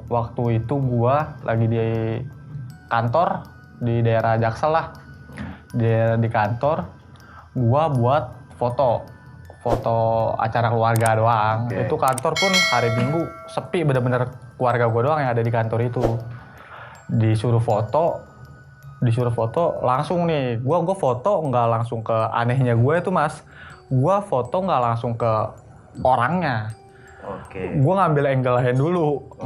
Waktu itu gua lagi di kantor di daerah Jaksel lah. Di kantor gua buat foto acara keluarga doang. Itu kantor pun hari Minggu sepi, bener-bener keluarga gua doang yang ada di kantor itu. Disuruh foto langsung nih. Gua foto nggak langsung ke anehnya gue itu, Mas. Gua foto nggak langsung ke orangnya. Gue ngambil angle lain dulu,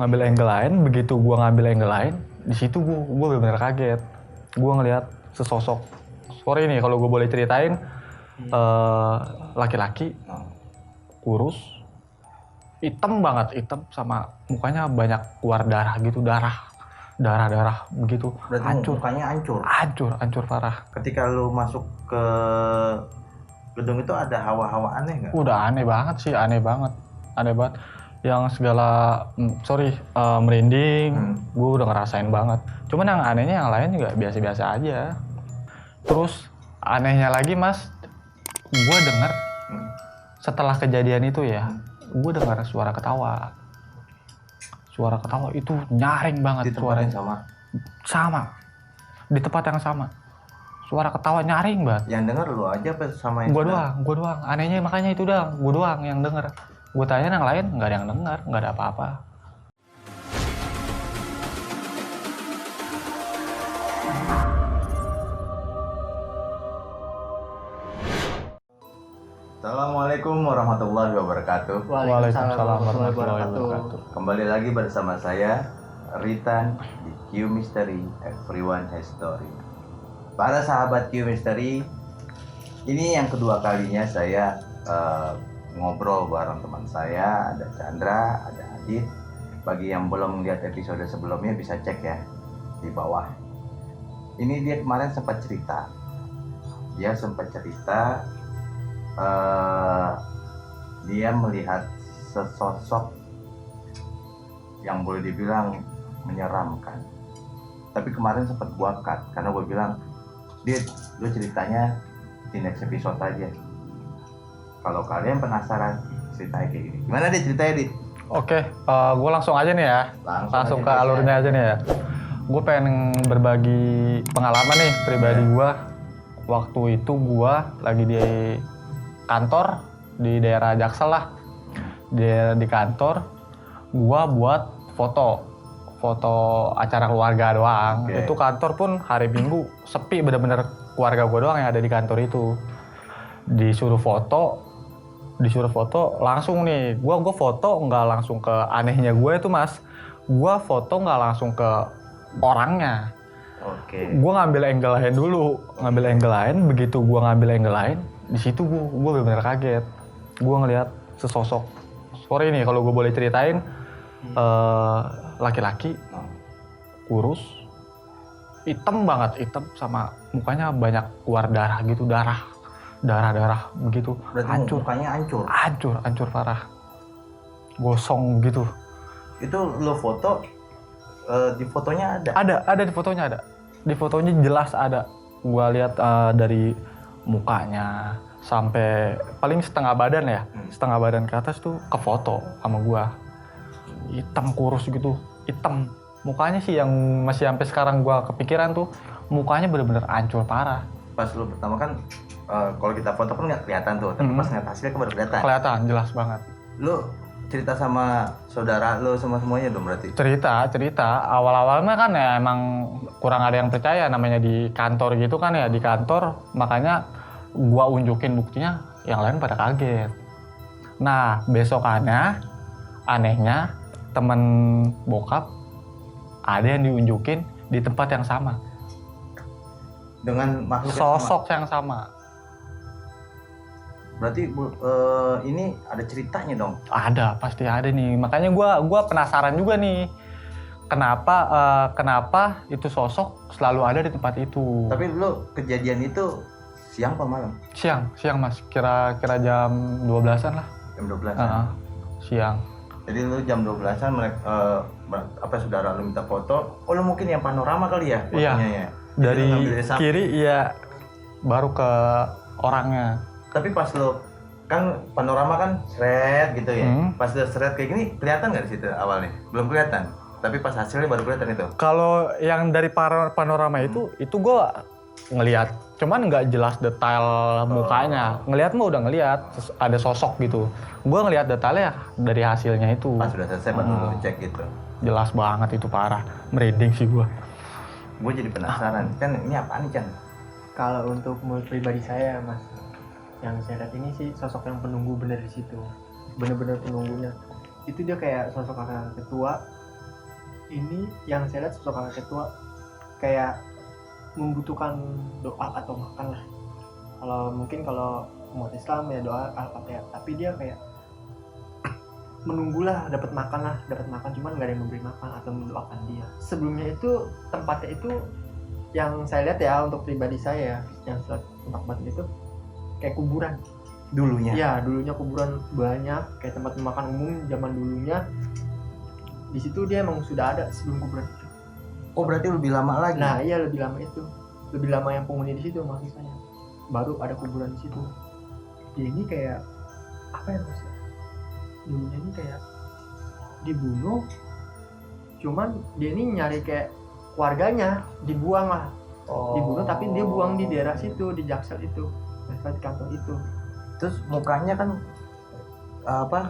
begitu gue ngambil angle lain, di situ gue benar-benar kaget. Gue ngelihat sesosok, sorry nih kalau gue boleh ceritain, laki-laki, kurus, hitam sama mukanya banyak keluar darah gitu, darah begitu. Berarti hancur. Mukanya hancur parah. Ketika lu masuk ke gedung itu ada hawa-hawa aneh nggak? Udah aneh banget. Yang segala merinding, gue udah ngerasain banget. Cuman yang anehnya yang lain juga biasa-biasa aja. Terus anehnya lagi, Mas, gue denger setelah kejadian itu ya, gue dengar suara ketawa itu nyaring banget. Di tempat yang sama, di tempat yang sama, suara ketawa nyaring banget. Yang denger lu aja apa sama yang gue doang. Anehnya makanya itu doang, gue doang yang denger. Gue tanya yang lain, nggak ada yang denger, nggak ada apa-apa. Assalamualaikum warahmatullahi wabarakatuh. Waalaikumsalam warahmatullahi wabarakatuh. Kembali lagi bersama saya, Ritan, di Q Mystery, Everyone Has Story. Para sahabat Q Mystery, ini yang kedua kalinya saya ngobrol bareng teman saya, ada Chandra, ada Adit. Bagi yang belum lihat episode sebelumnya bisa cek ya di bawah. Ini dia kemarin sempat cerita. Dia melihat sesosok yang boleh dibilang menyeramkan. Tapi kemarin sempat gua cut karena gua bilang, "Dit, lu ceritanya di next episode aja. Kalau kalian penasaran, ceritanya kayak gini." Gimana dia ceritanya, Dit? Oke, gue langsung aja nih ya. Langsung ke alurnya aja nih ya. Gue pengen berbagi pengalaman nih pribadi gue. Waktu itu gue lagi di kantor di daerah Jaksel lah. Di kantor gue buat foto acara keluarga doang. Itu kantor pun hari Minggu sepi, bener-bener keluarga gue doang yang ada di kantor itu. Disuruh foto langsung nih. Gue foto nggak langsung ke anehnya gue itu, Mas. Gue foto nggak langsung ke orangnya. Gue ngambil angle lain dulu, begitu gue ngambil angle lain, di situ gue benar-benar kaget. Gue ngelihat sesosok, sorry nih kalau gue boleh ceritain, laki-laki, kurus, hitam sama mukanya banyak keluar darah gitu, darah begitu. Berarti mukanya hancur parah, gosong gitu. Itu lo foto, di fotonya ada di fotonya jelas ada. Gua lihat dari mukanya sampai paling setengah badan ke atas tuh ke foto sama gua. Hitam kurus gitu, mukanya sih yang masih sampai sekarang gua kepikiran tuh, mukanya bener-bener hancur parah. Pas lu pertama kan, kalau kita foto kan nggak kelihatan tuh, tapi pas ngeliat hasilnya kan baru kelihatan jelas banget. Lu cerita sama saudara lu semuanya dong berarti? Cerita awal-awalnya kan ya emang kurang ada yang percaya, namanya di kantor gitu kan ya, makanya gua unjukin buktinya, yang lain pada kaget. Nah besokannya anehnya temen bokap ada yang diunjukin di tempat yang sama dengan makhluk sosok yang sama. Berarti ini ada ceritanya dong? Ada, pasti ada nih. Makanya gua penasaran juga nih, kenapa itu sosok selalu ada di tempat itu. Tapi lu kejadian itu siang apa malam? Siang Mas, kira jam 12-an lah. Jam 12-an? Siang. Jadi lu jam 12-an saudara lu minta foto, lu mungkin yang panorama kali ya fotonya ya? Dari kiri ya, baru ke orangnya. Tapi pas lu kan panorama kan seret gitu ya, pas lu seret kayak gini kelihatan nggak di situ awalnya? Belum kelihatan? Tapi pas hasilnya baru kelihatan itu. Kalau yang dari panorama itu gue ngelihat, cuman nggak jelas detail mukanya. Ngelihat mah udah ngelihat ada sosok gitu. Gue ngelihat detailnya dari hasilnya itu. Pas sudah selesai baru lu cek gitu. Jelas banget itu, parah. Merinding sih gue. Gue jadi penasaran, kan ini apaan Chan? Kalau untuk menurut pribadi saya Mas, yang saya lihat ini sih sosok yang penunggu bener di situ, bener-bener penunggunya. Itu dia kayak sosok kakak ketua. Ini yang saya lihat sosok kakak ketua kayak membutuhkan doa atau makan lah. Kalau umat Islam ya doa Al-Fatihah, tapi dia kayak menunggulah dapat makan, cuman nggak ada yang memberi makan atau mendoakan dia. Sebelumnya itu tempatnya itu yang saya lihat ya untuk pribadi saya, yang tempat itu kayak kuburan Dulunya? ya, dulunya kuburan banyak kayak tempat makan umum zaman dulunya. Di situ dia emang sudah ada sebelum kuburan itu. Oh berarti lebih lama lagi? Nah iya, lebih lama itu, lebih lama yang penghuni di situ maksud saya, baru ada kuburan di situ. Dia ini kayak apa ya Mas, dulunya ini kayak dibunuh, cuman dia ini nyari kayak keluarganya, dibuang lah. Dibunuh tapi dia buang di daerah situ, di Jaksel itu, di kantor itu. Terus mukanya kan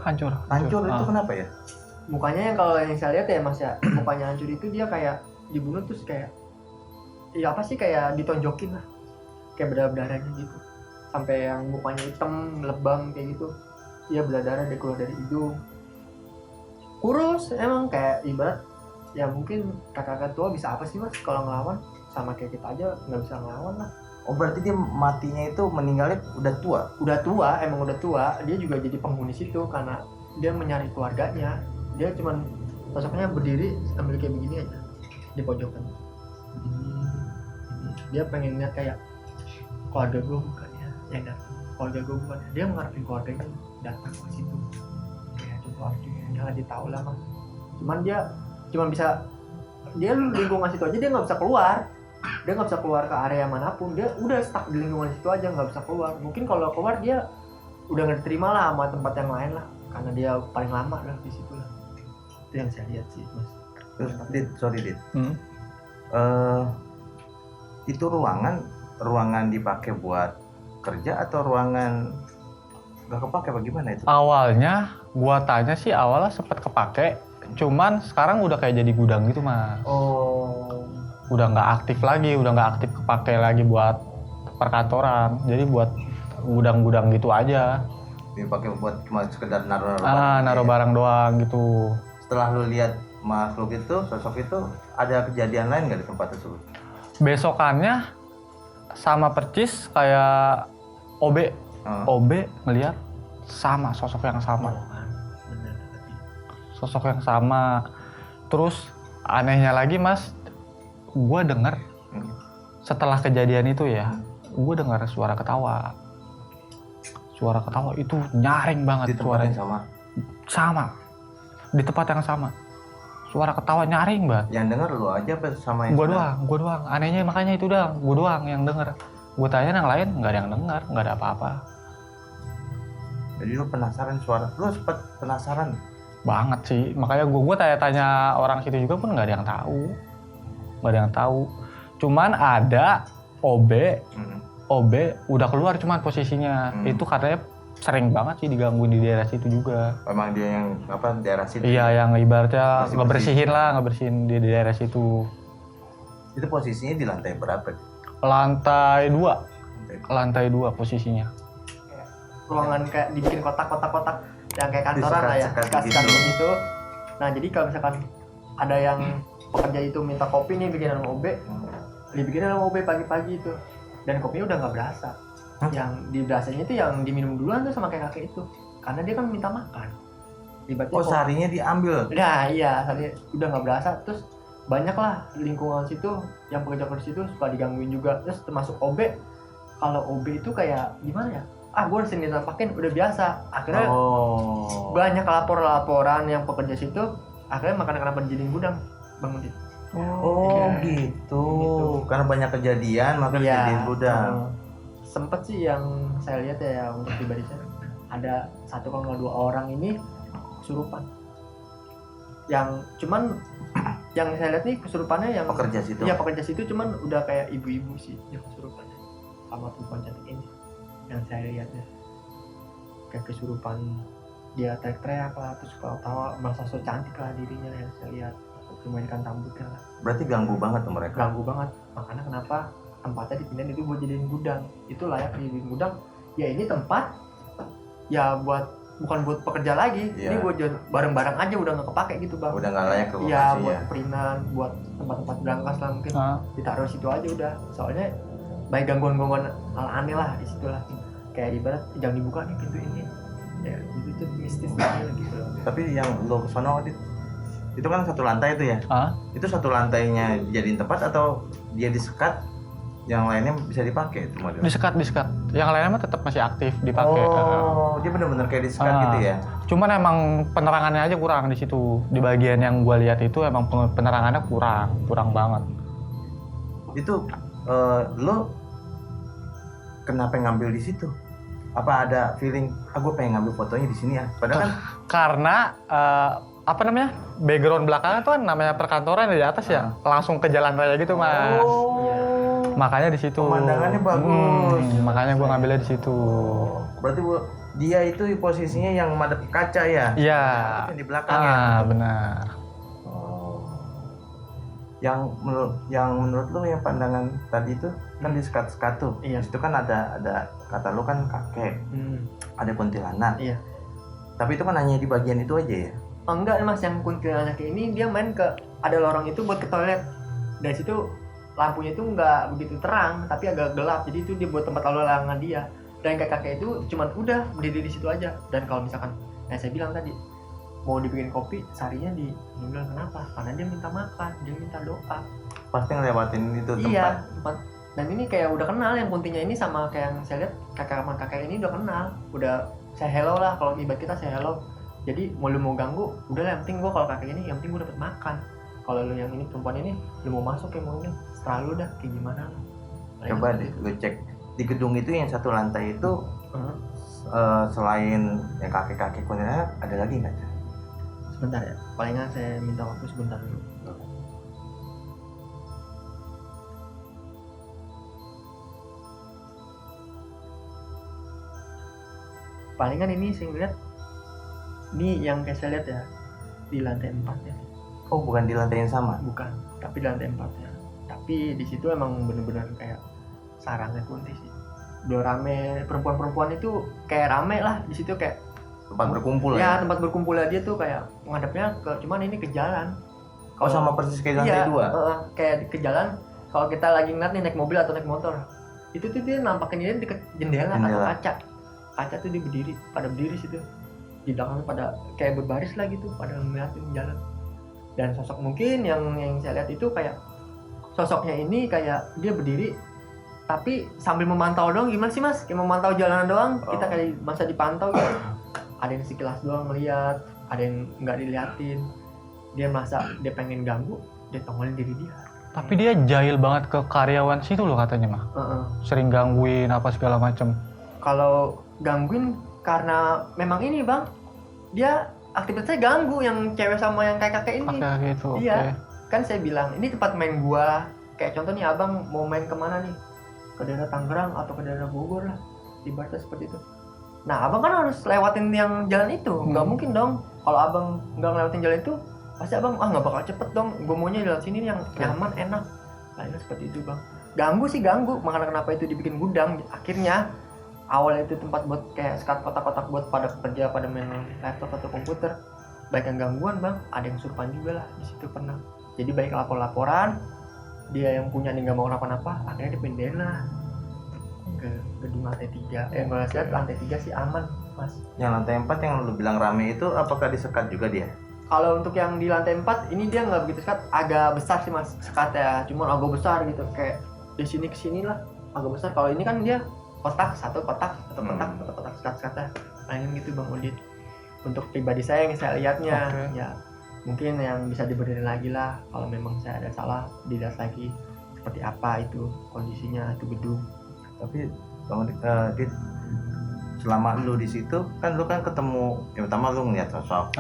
Hancur. itu kenapa ya? Mukanya yang kalau yang saya lihat ya Mas ya, mukanya hancur itu dia kayak dibunuh terus kayak ya apa sih, kayak ditonjokin lah, kayak berdarah-darahnya gitu, sampai yang mukanya hitam lebam kayak gitu. Dia berdarah, dia keluar dari hidung, kurus emang kayak ibarat ya mungkin kakak tua bisa apa sih Mas kalau ngelawan, sama kayak kita aja nggak bisa ngelawan lah. Oh berarti dia matinya itu meninggalnya udah tua? Emang udah tua. Dia juga jadi penghuni situ karena dia mencari keluarganya. Dia cuman sosoknya berdiri sambil kayak begini aja di pojokan. Dia pengen lihat kayak keluarga gue bukan ya yang datang, keluarga gue bukan. Dia mengharapin keluarganya datang ke situ. Kayak sesuatu yang nggak ditahu lah Mas. Cuman dia cuma bisa, dia lingkungan situ aja dia nggak bisa keluar. Dia nggak bisa keluar ke area manapun, dia udah stuck di lingkungan situ aja, nggak bisa keluar. Mungkin kalau keluar dia udah nggak diterima lah sama tempat yang lain lah, karena dia paling lama lah di situ lah. Itu yang saya lihat sih Mas. Terus Dit. Itu ruangan dipakai buat kerja atau ruangan nggak kepake bagaimana itu? Awalnya gua tanya sih, awalnya sempet kepake, cuman sekarang udah kayak jadi gudang gitu Mas. Oh, Udah nggak aktif lagi, udah nggak aktif kepake lagi buat perkantoran, jadi buat gudang-gudang gitu aja. Dipakai buat cuma sekedar naruh Naruh barang doang gitu. Setelah lu lihat makhluk itu, sosok itu, ada kejadian lain nggak di tempat tersebut? Besokannya sama percis kayak OB. OB ngeliat sama sosok yang sama. bener. Sosok yang sama. Terus anehnya lagi Mas, gue denger setelah kejadian itu ya, gue dengar suara ketawa. Suara ketawa itu nyaring banget. Di tempat yang sama. Di tempat yang sama. Suara ketawa nyaring banget. Yang denger lu aja apa sama yang Gue doang. Anehnya makanya itu gue doang yang denger. Gue tanya yang lain, nggak ada yang denger, nggak ada apa-apa. Jadi lu penasaran lu sempet penasaran Banget sih, makanya gue tanya-tanya orang situ juga pun nggak ada yang tahu. Cuman ada OB udah keluar, cuman posisinya itu katanya sering banget sih digangguin di daerah situ juga. Emang dia yang daerah situ? Iya, yang ibaratnya ngebersihin di daerah situ. Itu posisinya di lantai berapa? Lantai 2 posisinya. Ruangan kayak dibikin kotak-kotak yang kayak kantoran lah ya, sekat gitu. Nah jadi kalau misalkan ada yang pekerja itu minta kopi nih bikinan sama OB, dibikinin sama OB pagi-pagi itu, dan kopinya udah nggak berasa. Yang diberasanya itu yang diminum duluan tuh sama kayak kakek itu, karena dia kan minta makan. Seharinya diambil? Nah iya, sehari udah nggak berasa. Terus banyak lah lingkungan situ yang pekerja situ suka digangguin juga. Terus termasuk OB, kalau OB itu kayak gimana ya? Gue sering ditampakin, udah biasa. Akhirnya banyak laporan yang pekerja situ, akhirnya makanya kenapa dijadiin gudang, Bang Udit. Gitu. Karena banyak kejadian, maka dijadiin gudang. Sempet sih yang saya lihat ya untuk pribadi saya, ada 1 kalau 2 orang ini kesurupan. Yang cuman Yang saya lihat nih kesurupannya yang Pekerja situ. Iya, pekerja situ, cuman udah kayak ibu-ibu sih yang kesurupannya sama perempuan cantik ini yang saya lihatnya. Kayak kesurupan, dia teriak-teriak lah, terus ketawa, merasa so cantik lah dirinya yang saya lihat, memainkan rambutnya lah. Berarti ganggu banget tuh mereka. Ganggu banget, makanya kenapa tempatnya dipindahin itu buat jadiin gudang. Itu layak dijadiin gudang. Ya ini tempat ya bukan buat pekerja lagi, Iya. ini buat barang-barang aja udah nggak kepake gitu bang. Udah nggak layak ke Iya, lokasi buat ya. perinan, buat tempat-tempat berangkas lah mungkin Ah. ditaruh situ aja udah. Soalnya baik gangguan-gangguan aneh lah di situ lah. Kayak ibarat jangan dibuka nih pintu ini. Ya itu tuh mistis gitu loh. Tapi yang lo kesono itu kan satu lantai itu ya. Ah? Itu satu lantainya dijadiin tempat atau dia disekat, yang lainnya bisa dipakai itu model. Disekat. Yang lainnya mah tetap masih aktif dipakai. Oh, dia benar-benar kayak disekat gitu ya. Cuman emang penerangannya aja kurang di situ. Di bagian yang gua lihat itu emang penerangannya kurang banget. Itu lo kenapa ngambil di situ? Apa ada feeling, gue pengen ngambil fotonya di sini ya? Padahal kan Karena apa namanya, background belakangnya tuh kan namanya perkantoran di atas ya, langsung ke jalan raya gitu mas. Makanya di situ. Pemandangannya bagus. Makanya gua ngambilnya di situ. berarti dia itu posisinya yang madep kaca ya? Iya. Yang di belakang ya? Benar. Yang menurut lo yang pandangan tadi itu kan disekat-sekat tuh. Iya. Di situ kan ada kata lo kan kakek, ada kuntilanak. Iya. Tapi itu kan hanya di bagian itu aja ya? Oh, enggak mas, yang kuntilanak ini dia main ke ada lorong itu buat ke toilet. Dari situ lampunya itu nggak begitu terang tapi agak gelap, jadi itu dia buat tempat lalu lalang dia. Dan kakek itu cuman udah berdiri di situ aja. Dan kalau misalkan yang saya bilang tadi mau dibikin kopi, seharinya dia bilang kenapa? Karena dia minta makan, dia minta doa. Pasti ngelewatin itu tempat. Iya, tempat. Dan ini kayak udah kenal yang kuntinya ini sama kayak yang saya lihat kakak sama kakek ini udah kenal, udah saya hello lah, kalau ibarat kita saya hello. Jadi mau lu mau ganggu, udah lah, yang penting gua kalau kakek ini yang penting gua dapat makan. Kalau lu yang ini perempuan ini, lu mau masuk kayak mau ini, setelah lu dah kayak gimana lah. Coba deh lu cek di gedung itu yang satu lantai itu selain yang kakek-kakek kuntilanak ada lagi nggak? Sebentar ya, palingan saya minta waktu sebentar dulu. Palingan ini saya lihat, ini yang kayak saya lihat ya di lantai 4 ya. Oh, bukan di lantai yang sama? Bukan, tapi di lantai 4 ya. Tapi di situ emang bener-bener kayak sarangnya kunti sih. Udah rame, perempuan-perempuan itu kayak rame lah di situ, kayak Tempat berkumpul ya, ya? tempat berkumpulnya dia tuh kayak menghadapnya ke, cuman ini ke jalan. Oh, sama persis kayak lantai 2? Kayak ke jalan. Kalau kita lagi ngeliat nih naik mobil atau naik motor, itu tuh dia nampakin dia deket jendela atau kaca. Kaca tuh dia pada berdiri situ. Di belakangnya pada kayak berbaris lah gitu, pada ngeliatin jalan. Dan sosok mungkin yang saya lihat itu kayak sosoknya ini kayak dia berdiri tapi sambil memantau doang. Gimana sih mas? Kayak memantau jalanan doang. Kita kayak masa dipantau gitu. Ada yang sekilas doang ngeliat, ada yang nggak diliatin. Dia merasa dia pengen ganggu, dia tongolin diri dia. Tapi dia jahil banget ke karyawan situ loh katanya mah. Sering gangguin apa segala macem. Kalau gangguin karena memang ini bang, dia aktivitasnya ganggu yang cewek sama yang kayak kakek ini. Pakai gitu. Iya. Kan saya bilang ini tempat main gua. Kayak contoh nih abang mau main kemana nih? Ke daerah Tangerang atau ke daerah Bogor lah. Ibaratnya seperti itu. Nah abang kan harus lewatin yang jalan itu. Nggak mungkin dong. Kalau abang nggak ngelewatin jalan itu, pasti abang nggak bakal cepet dong. Gua maunya jalan sini yang nyaman, enak. Kayaknya seperti itu bang. Ganggu sih ganggu. Makanya kenapa itu dibikin gudang? Akhirnya awalnya itu tempat buat kayak sekat kotak-kotak buat pada pekerja pada main laptop atau komputer. Baik yang gangguan bang, ada yang surupan juga lah di situ pernah. Jadi baik laporan, dia yang punya nih nggak mau kenapa-napa, akhirnya dipindahin lah ke gedung lantai 3. Kalau saya lihat lantai 3 sih aman mas. Yang lantai 4 yang lu bilang rame itu apakah disekat juga dia? Kalau untuk yang di lantai 4 ini dia nggak begitu sekat, agak besar sih mas sekatnya, cuman agak besar gitu, kayak di sini ke sini lah agak besar. Kalau ini kan dia kotak satu kotak sekat-sekatnya, pengen gitu bang Udin. Untuk pribadi saya yang saya lihatnya ya mungkin yang bisa dibenerin lagi lah kalau memang saya ada salah, dilihat lagi seperti apa itu kondisinya itu gedung. Tapi bang Dit, selama lu di situ kan lu kan ketemu, yang pertama lu ngeliat sosok,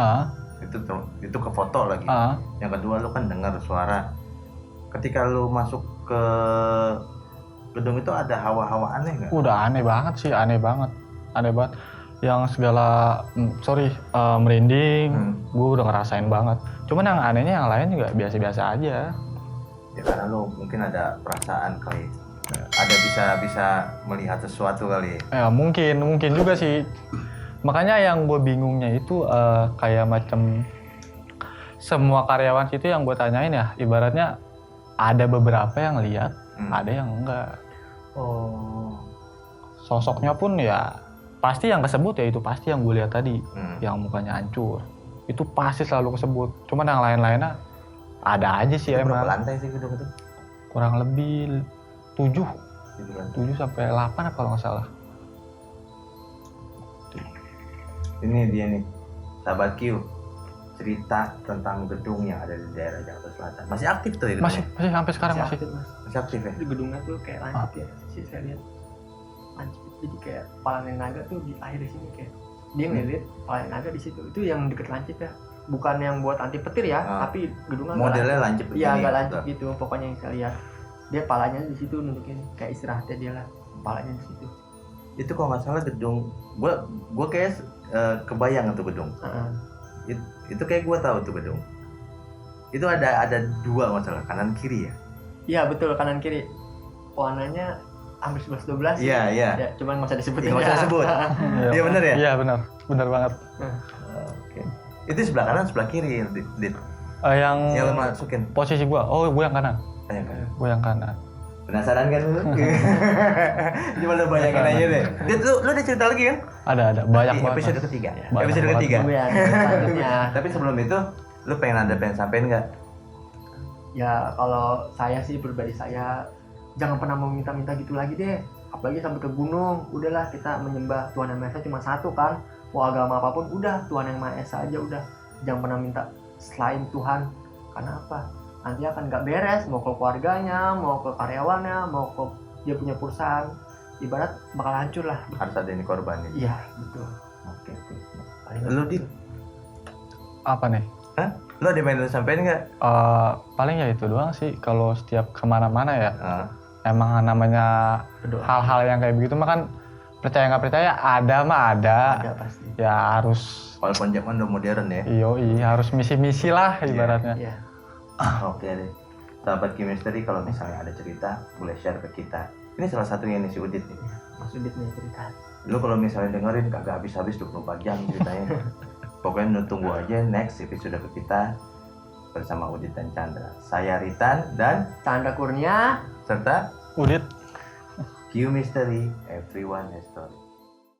itu ke foto lagi. Ah, Yang kedua lu kan dengar suara. Ketika lu masuk ke gedung itu ada hawa-hawa aneh nggak? udah aneh banget sih, aneh banget. Yang segala merinding, gue udah ngerasain banget. Cuman yang anehnya yang lain juga biasa-biasa aja. Ya karena lu mungkin ada perasaan kali. Ada bisa melihat sesuatu kali. Ya mungkin juga sih. Makanya yang gue bingungnya itu kayak macam semua karyawan situ yang gue tanyain ya, ibaratnya ada beberapa yang lihat, ada yang enggak. Oh. Sosoknya pun ya pasti yang kesebut ya itu pasti yang gue lihat tadi, yang mukanya hancur. Itu pasti selalu kesebut. Cuman yang lain-lainnya ada aja sih Itu emang. berapa lantai sih gedung itu? Kurang lebih 7 Gitu kan. sampai 8 kalau nggak salah. Ini dia nih, sahabat Q, cerita tentang gedung yang ada di daerah Jakarta Selatan. Masih aktif tuh ya gedungnya? Masih sampai sekarang masih. aktif, Mas. Masih aktif ya? Di gedungnya tuh kayak lancip ya sih saya lihat. Lancip. Jadi kayak kepala naga tuh di akhir sini kayak dia ngeliat kepala naga di situ. Itu yang deket lancip ya. Bukan yang buat anti petir ya, tapi gedungnya modelnya lancip begini. Iya, agak lancip gitu. Pokoknya yang saya lihat. Dia palanya di situ nunjukin kayak istirahatnya dia lah. Palanya di situ. Itu kalau nggak salah gedung, gua kayak kebayang tuh gedung. Itu kayak gua tahu tuh gedung. Itu ada dua masalah, kanan kiri ya. Iya betul, kanan kiri. Warnanya hampir 11-12. Iya. Ya, cuman nggak usah disebutin. Nggak usah sebut. Iya benar ya. Iya benar banget. Oke. Itu sebelah kanan, sebelah kiri, Dit. Yang Yang lo masukin. posisi gua, gue yang kanan. Yang kanan. Gue yang kanan. Penasaran kan lu? Cuma lu bayangin aja deh. Dit, lu ada cerita lagi kan? Ada banyak Di banget. episode Mas. ketiga. Banyak Episode banget. ketiga. Iya, selanjutnya. Tapi sebelum itu, lu pengen sampein nggak? Ya kalau saya sih pribadi saya jangan pernah meminta-minta gitu lagi deh. Apalagi sampai ke gunung. Udahlah kita menyembah Tuhan Yang Maha Esa cuma satu kan. Mau agama apapun udah Tuhan Yang Maha Esa aja udah. Jangan pernah minta selain Tuhan. Karena apa? Nanti akan nggak beres. Mau ke keluarganya, mau ke karyawannya, mau ke dia punya perusahaan. Ibarat bakal hancur lah. Harus ada ini korban nih. Iya betul. Oke. Lu Dit, Apa nih? lu ada pengen sampein nggak? Paling ya itu doang sih. Kalau setiap kemana-mana ya, Ah. emang namanya Berdoa. hal-hal yang kayak begitu mah kan percaya nggak percaya ada mah ada. Ada pasti. Ya harus Walaupun zaman udah modern ya. harus misi-misi lah ibaratnya. Iya. Oke deh. Sahabat Q Mystery, kalau misalnya ada cerita, boleh share ke kita. Ini salah satunya nih si Udit nih. Mas Udit nih cerita. Lu kalau misalnya dengerin kagak habis-habis 24 jam ceritanya. Pokoknya lu tunggu aja next episode ke kita bersama Udit dan Chandra. Saya Ritan dan Chandra Kurnia. serta Udit. Q Mystery, everyone has story.